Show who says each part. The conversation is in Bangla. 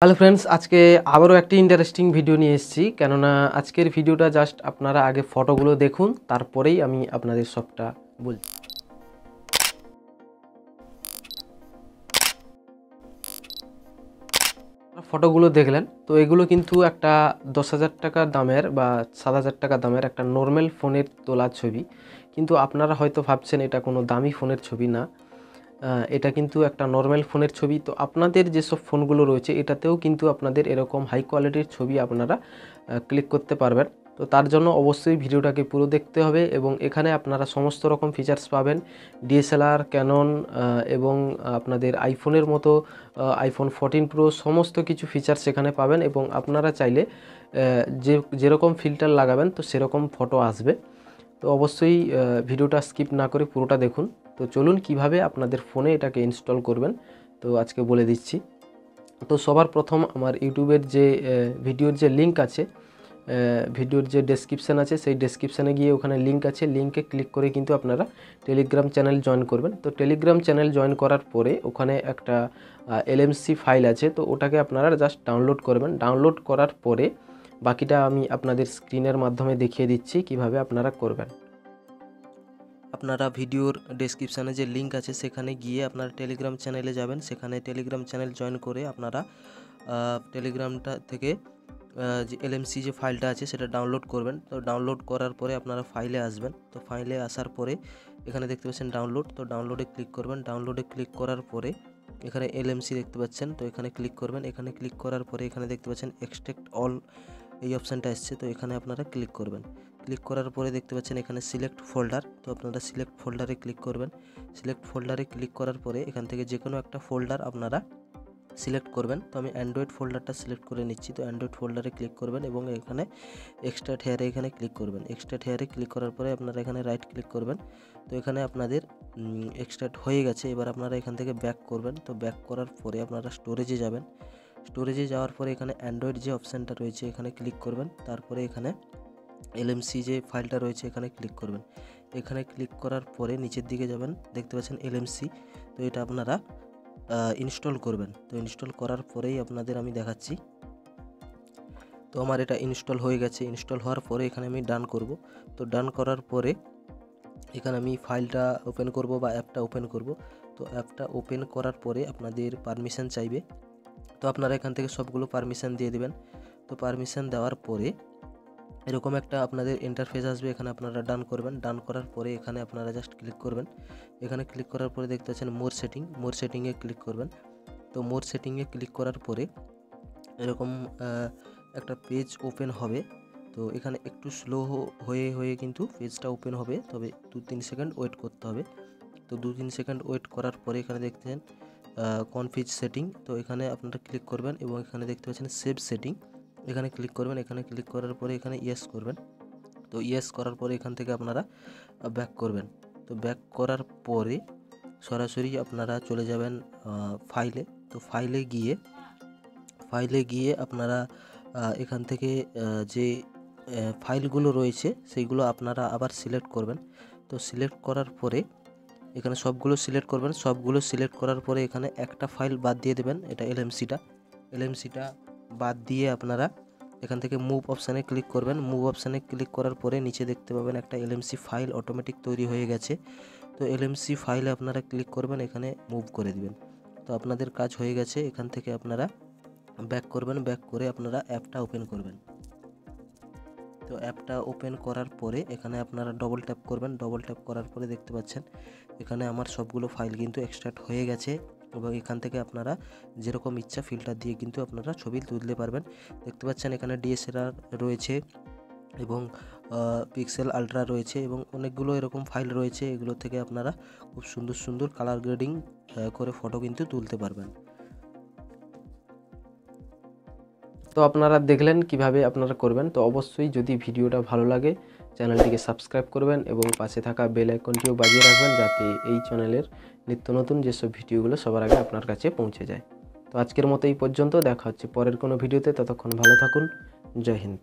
Speaker 1: হ্যালো ফ্রেন্ডস, আজকে আবারও একটি ইন্টারেস্টিং ভিডিও নিয়ে এসেছি। কেননা আজকের ভিডিওটা জাস্ট আপনারা আগে ফটোগুলো দেখুন, তারপরেই আমি আপনাদের সবটা বলছি। ফটোগুলো দেখলেন তো এগুলো কিন্তু একটা 10,000 টাকা দামের বা 7,000 টাকা দামের একটা নর্মাল ফোনের তোলা ছবি। কিন্তু আপনারা হয়তো ভাবছেন এটা কোনো দামি ফোনের ছবি না, এটা কিন্তু একটা নর্মাল ফোনের ছবি। তো আপনাদের যেসব ফোনগুলো রয়েছে এটাতেও কিন্তু আপনাদের এরকম হাই কোয়ালিটির ছবি আপনারা ক্লিক করতে পারবেন। তো তার জন্য অবশ্যই ভিডিওটাকে পুরো দেখতে হবে এবং এখানে আপনারা সমস্ত রকম ফিচার্স পাবেন। ডিএসএলআর, ক্যানন এবং আপনাদের আইফোনের মতো আইফোন 14 প্রো সমস্ত কিছু ফিচার্স এখানে পাবেন এবং আপনারা চাইলে যেরকম ফিল্টার লাগাবেন তো সেরকম ফটো আসবে। তো অবশ্যই ভিডিওটা স্কিপ না করে পুরোটা দেখুন। তো চলুন কিভাবে আপনাদের ফোনে এটাকে ইনস্টল করবেন তো আজকে বলে দিচ্ছি। তো সবার প্রথম আমার ইউটিউবের যে ভিডিওর যে লিঙ্ক আছে, ভিডিওর যে ডেসক্রিপশান আছে সেই ডেসক্রিপশানে গিয়ে ওখানে লিঙ্ক আছে, লিঙ্কে ক্লিক করে কিন্তু আপনারা টেলিগ্রাম চ্যানেল জয়েন করবেন। তো টেলিগ্রাম চ্যানেল জয়েন করার পরে ওখানে একটা এলএমসি ফাইল আছে, তো ওটাকে আপনারা জাস্ট ডাউনলোড করবেন। ডাউনলোড করার পরে বাকিটা আমি আপনাদের স্ক্রিনের মাধ্যমে দেখিয়ে দিচ্ছি কিভাবে আপনারা করবেন। আপনারা ভিডিওর ডেসক্রিপশানে যে লিঙ্ক আছে সেখানে গিয়ে আপনারা টেলিগ্রাম চ্যানেলে যাবেন। সেখানে টেলিগ্রাম চ্যানেল জয়েন করে আপনারা টেলিগ্রামটা থেকে যে এলএমসি যে ফাইলটা আছে সেটা ডাউনলোড করবেন। তো ডাউনলোড করার পরে আপনারা ফাইলে আসবেন। তো ফাইলে আসার পরে এখানে দেখতে পাচ্ছেন ডাউনলোড, তো ডাউনলোডে ক্লিক করবেন। ডাউনলোডে ক্লিক করার পরে এখানে এলএমসি দেখতে পাচ্ছেন, তো এখানে ক্লিক করবেন। এখানে ক্লিক করার পরে এখানে দেখতে পাচ্ছেন এক্সট্রাক্ট অল এই অপশানটা এসছে, তো এখানে আপনারা ক্লিক করবেন। ক্লিক করার পরে দেখতে পাচ্ছেন এখানে সিলেক্ট ফোল্ডার, তো আপনারা সিলেক্ট ফোল্ডারে ক্লিক করবেন। সিলেক্ট ফোল্ডারে ক্লিক করার পরে এখান থেকে যে কোনো একটা ফোল্ডার আপনারা সিলেক্ট করবেন। তো আমি অ্যান্ড্রয়েড ফোল্ডারটা সিলেক্ট করে নিচ্ছি। তো অ্যান্ড্রয়েড ফোল্ডারে ক্লিক করবেন এবং এখানে এক্সট্রাক্ট হেয়ারে এখানে ক্লিক করবেন। এক্সট্রাক্ট হেয়ারে ক্লিক করার পরে আপনারা এখানে রাইট ক্লিক করবেন। তো এখানে আপনাদের এক্সট্রাক্ট হয়ে গেছে। এবার আপনারা এখান থেকে ব্যাক করবেন। তো ব্যাক করার পরে আপনারা স্টোরেজে যাবেন। স্টোরেজে যাওয়ার পরে এখানে অ্যান্ড্রয়েড যে অপশানটা রয়েছে এখানে ক্লিক করবেন। তারপরে এখানে এলএমসি যে ফাইলটা রয়েছে এখানে ক্লিক করবেন। এখানে ক্লিক করার পরে নিচের দিকে যাবেন, দেখতে পাচ্ছেন এলএমসি, তো এটা আপনারা ইনস্টল করবেন। তো ইনস্টল করার পরেই আপনাদের আমি দেখাচ্ছি। তো আমার এটা ইনস্টল হয়ে গেছে। ইনস্টল হওয়ার পরে এখানে আমি ডান করব। তো ডান করার পরে এখানে আমি ফাইলটা ওপেন করব বা অ্যাপটা ওপেন করব। তো অ্যাপটা ওপেন করার পরে আপনাদের পারমিশন চাইবে, তো আপনারা এখান থেকে সবগুলো পারমিশন দিয়ে দেবেন। তো পারমিশন দেওয়ার পরে এরকম একটা আপনাদের ইন্টারফেস আসবে, এখানে আপনারা ডান করবেন। ডান করার পরে এখানে আপনারা জাস্ট ক্লিক করবেন। এখানে ক্লিক করার পরে দেখতে পাচ্ছেন মোর সেটিং, মোর সেটিংয়ে ক্লিক করবেন। তো মোর সেটিংয়ে ক্লিক করার পরে এরকম একটা পেজ ওপেন হবে। তো এখানে একটু স্লো হয়ে কিন্তু পেজটা ওপেন হবে, তবে 2-3 সেকেন্ড ওয়েট করতে হবে। তো 2-3 সেকেন্ড ওয়েট করার পরে এখানে দেখতেছেন কনফিগ সেটিং, তো এখানে আপনারা ক্লিক করবেন এবং এখানে দেখতে পাচ্ছেন সেভ সেটিং, এখানে ক্লিক করবেন। এখানে ক্লিক করার পরে এখানে ইয়েস করবেন। তো ইয়েস করার পরে এখান থেকে আপনারা ব্যাক করবেন। তো ব্যাক করার পরে সরাসরি আপনারা চলে যাবেন ফাইলে। তো ফাইলে গিয়ে আপনারা এখান থেকে যে ফাইলগুলো রয়েছে সেইগুলো আপনারা আবার সিলেক্ট করবেন। তো সিলেক্ট করার পরে এখানে সবগুলো সিলেক্ট করবেন। সবগুলো সিলেক্ট করার পরে এখানে একটা ফাইল বাদ দিয়ে দেবেন, এটা এলএমসিটা বাদ দিয়ে আপনারা এখান থেকে মুভ অপশানে ক্লিক করবেন। মুভ অপশানে ক্লিক করার পরে নিচে দেখতে পাবেন একটা এলএমসি ফাইল অটোমেটিক তৈরি হয়ে গেছে। তো এলএমসি ফাইলে আপনারা ক্লিক করবেন, এখানে মুভ করে দিবেন। তো আপনাদের কাজ হয়ে গেছে। এখান থেকে আপনারা ব্যাক করবেন, ব্যাক করে আপনারা অ্যাপটা ওপেন করবেন। তো অ্যাপটা ওপেন করার পরে এখানে আপনারা ডবল ট্যাপ করবেন। ডবল ট্যাপ করার পরে দেখতে পাচ্ছেন এখানে আমার সবগুলো ফাইল কিন্তু এক্সট্রাক্ট হয়ে গেছে এবং এখান থেকে আপনারা যেরকম ইচ্ছা ফিল্টার দিয়ে কিন্তু আপনারা ছবি তুলতে পারবেন। দেখতে পাচ্ছেন এখানে ডিএসএলআর রয়েছে এবং পিক্সেল আলট্রা রয়েছে এবং অনেকগুলো এরকম ফাইল রয়েছে। এগুলো থেকে আপনারা খুব সুন্দর সুন্দর কালার গ্রেডিং করে ফটো কিন্তু তুলতে পারবেন। তো আপনারা দেখলেন কিভাবে আপনারা করবেন। তো অবশ্যই যদি ভিডিওটা ভালো লাগে চ্যানেলটিকে সাবস্ক্রাইব করবেন এবং পাশে থাকা বেল আইকনটিও বাজিয়ে রাখবেন, যাতে এই চ্যানেলের নিত্য নতুন যেসব ভিডিওগুলো সবার আগে আপনার কাছে পৌঁছে যায়। তো আজকের মতো এই পর্যন্ত, দেখা হচ্ছে পরের কোনো ভিডিওতে। ততক্ষণ ভালো থাকুন। জয় হিন্দ।